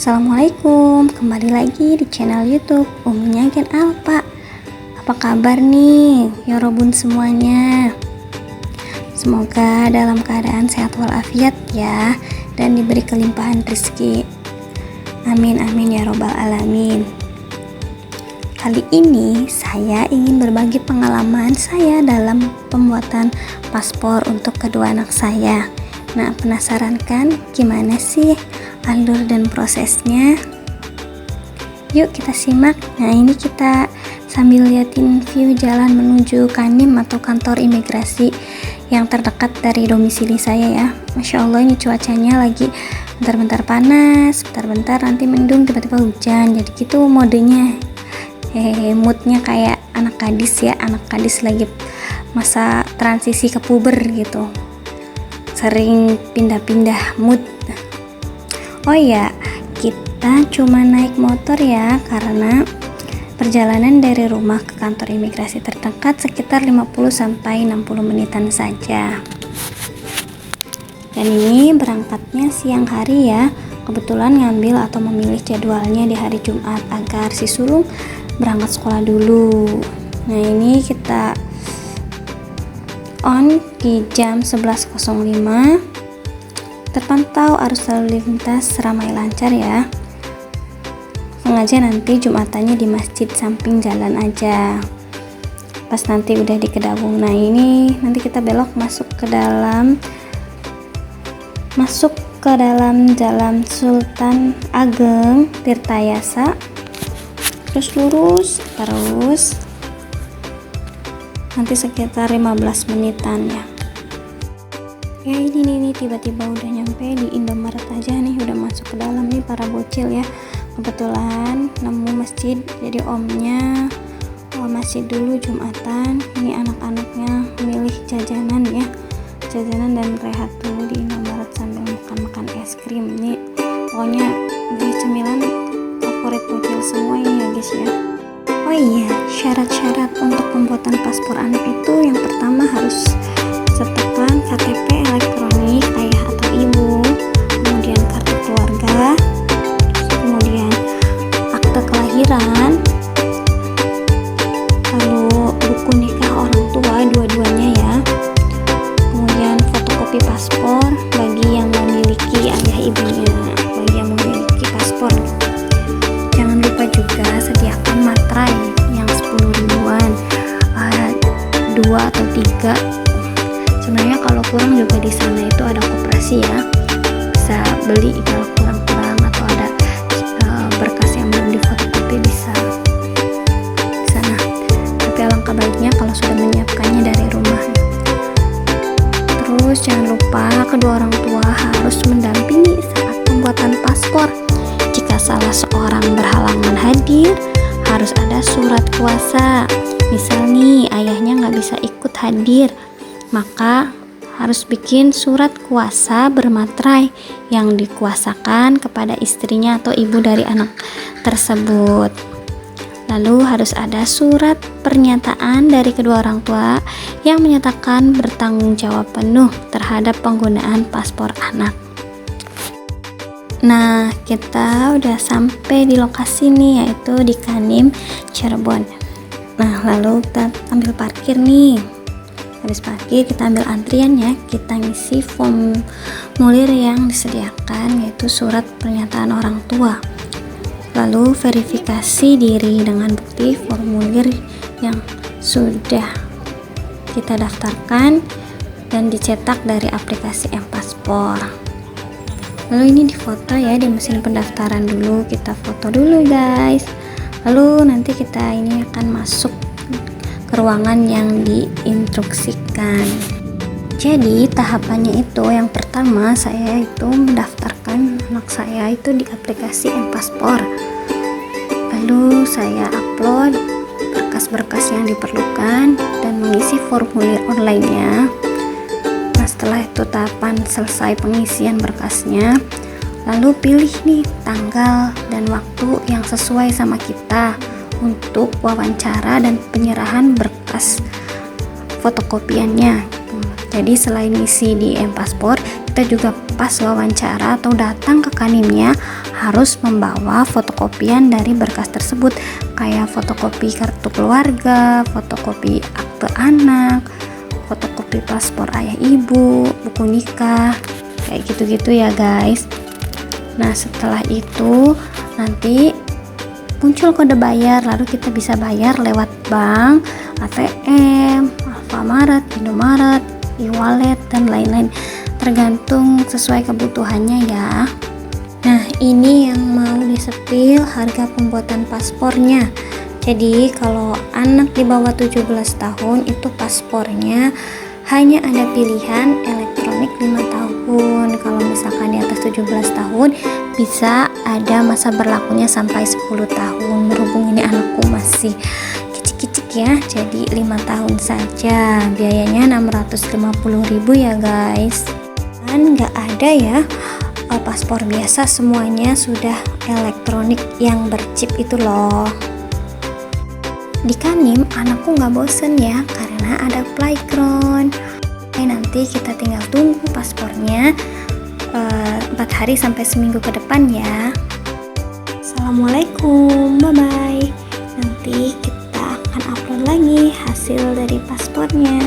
Assalamualaikum, kembali lagi di channel YouTube Uminya Gen Alpa. Apa kabar nih, ya Robun semuanya? Semoga dalam keadaan sehat walafiat ya, dan diberi kelimpahan rezeki. Amin amin ya robbal alamin. Kali ini saya ingin berbagi pengalaman saya dalam pembuatan paspor untuk kedua anak saya. Nah, penasaran kan gimana sih alur dan prosesnya? Yuk kita simak. Nah, ini kita sambil liatin view jalan menuju Kanim atau kantor imigrasi yang terdekat dari domisili saya ya. Masya Allah, ini cuacanya lagi bentar-bentar panas, bentar-bentar nanti mendung, tiba-tiba hujan. Jadi gitu modenya. Moodnya kayak anak gadis ya, anak gadis lagi masa transisi ke puber gitu, sering pindah-pindah mood. Oh ya, kita cuma naik motor ya, karena perjalanan dari rumah ke kantor imigrasi terdekat sekitar 50-60 menitan saja. Dan ini berangkatnya siang hari ya, kebetulan ngambil atau memilih jadwalnya di hari Jumat agar si sulung berangkat sekolah dulu. Nah, ini kita on di jam 11.05. Terpantau arus lalu lintas ramai lancar ya. Sengaja nanti Jumatannya di masjid samping jalan aja. Pas nanti udah di Kedawung. Nah, ini nanti kita belok masuk ke dalam Jalan Sultan Ageng Tirtayasa. Terus lurus terus. Nanti sekitar 15 menitan ya. Ya ini tiba-tiba udah nyampe di Indomaret aja nih, udah masuk ke dalam nih para bocil ya. Kebetulan nemu masjid, jadi omnya masjid dulu Jumatan. Ini anak-anaknya milih jajanan ya, jajanan dan rehat dulu di Indomaret sambil makan es krim. Nih pokoknya beli cemilan favorit bocil semua ini ya guys ya. Oh iya, syarat-syarat untuk pembuatan paspor anak itu yang pertama harus sertakan KTP elektronik ayah atau ibu, kemudian kartu keluarga, kemudian akte kelahiran, lalu buku nikah orang tua dua-duanya ya, kemudian fotokopi paspor bagi yang memiliki ayah ibunya, bagi yang memiliki paspor. Jangan lupa juga sediakan materai yang 10 ribuan, 2 atau 3. Sebenarnya kalau kurang juga di sana itu ada koperasi ya, bisa beli kalau kurang-kurang, atau ada berkas yang belum difotokopi bisa di sana. Tapi alangkah baiknya kalau sudah menyiapkannya dari rumah. Terus jangan lupa kedua orang tua harus mendampingi saat pembuatan paspor. Jika salah seorang berhalangan hadir, harus ada surat kuasa. Misal nih ayahnya nggak bisa ikut hadir, maka harus bikin surat kuasa bermaterai yang dikuasakan kepada istrinya atau ibu dari anak tersebut. Lalu harus ada surat pernyataan dari kedua orang tua yang menyatakan bertanggung jawab penuh terhadap penggunaan paspor anak. Nah, kita udah sampai di lokasi nih, yaitu di Kanim, Cirebon. Nah, lalu kita ambil parkir nih. Habis parkir kita ambil antriannya, kita ngisi formulir yang disediakan, yaitu surat pernyataan orang tua. Lalu verifikasi diri dengan bukti formulir yang sudah kita daftarkan dan dicetak dari aplikasi M-Paspor. Lalu ini difoto ya di mesin pendaftaran dulu, kita foto dulu guys. Lalu nanti kita ini akan masuk ke ruangan yang diinstruksikan. Jadi tahapannya itu yang pertama saya itu mendaftarkan anak saya itu di aplikasi M-Paspor. Lalu saya upload berkas-berkas yang diperlukan dan mengisi formulir online-nya. Nah, setelah itu tahapan selesai pengisian berkasnya, lalu pilih nih tanggal dan waktu yang sesuai sama kita untuk wawancara dan penyerahan berkas fotokopiannya. Jadi selain isi di M-Paspor, kita juga pas wawancara atau datang ke Kanimnya harus membawa fotokopian dari berkas tersebut, kayak fotokopi kartu keluarga, fotokopi akte anak, fotokopi paspor ayah ibu, buku nikah, kayak gitu-gitu ya guys. Nah setelah itu nanti muncul kode bayar, lalu kita bisa bayar lewat bank, ATM, Alfamart, Indomaret, e-wallet, dan lain-lain, tergantung sesuai kebutuhannya ya. Nah ini yang mau disepil harga pembuatan paspornya. Jadi kalau anak di bawah 17 tahun itu paspornya hanya ada pilihan elektronik 5 tahun. Kalau misalkan di atas 17 tahun bisa ada masa berlakunya sampai 10 tahun. Berhubung ini anakku masih kicik-kicik ya, jadi 5 tahun saja. Biayanya 650.000 ya guys. Dan nggak ada ya paspor biasa, semuanya sudah elektronik yang berchip itu loh. Di Kanim anakku nggak bosen ya karena ada playground. Nanti kita tinggal tunggu paspornya 4 hari sampai seminggu ke depan ya. Assalamualaikum, bye bye. Nanti kita akan upload lagi hasil dari paspornya.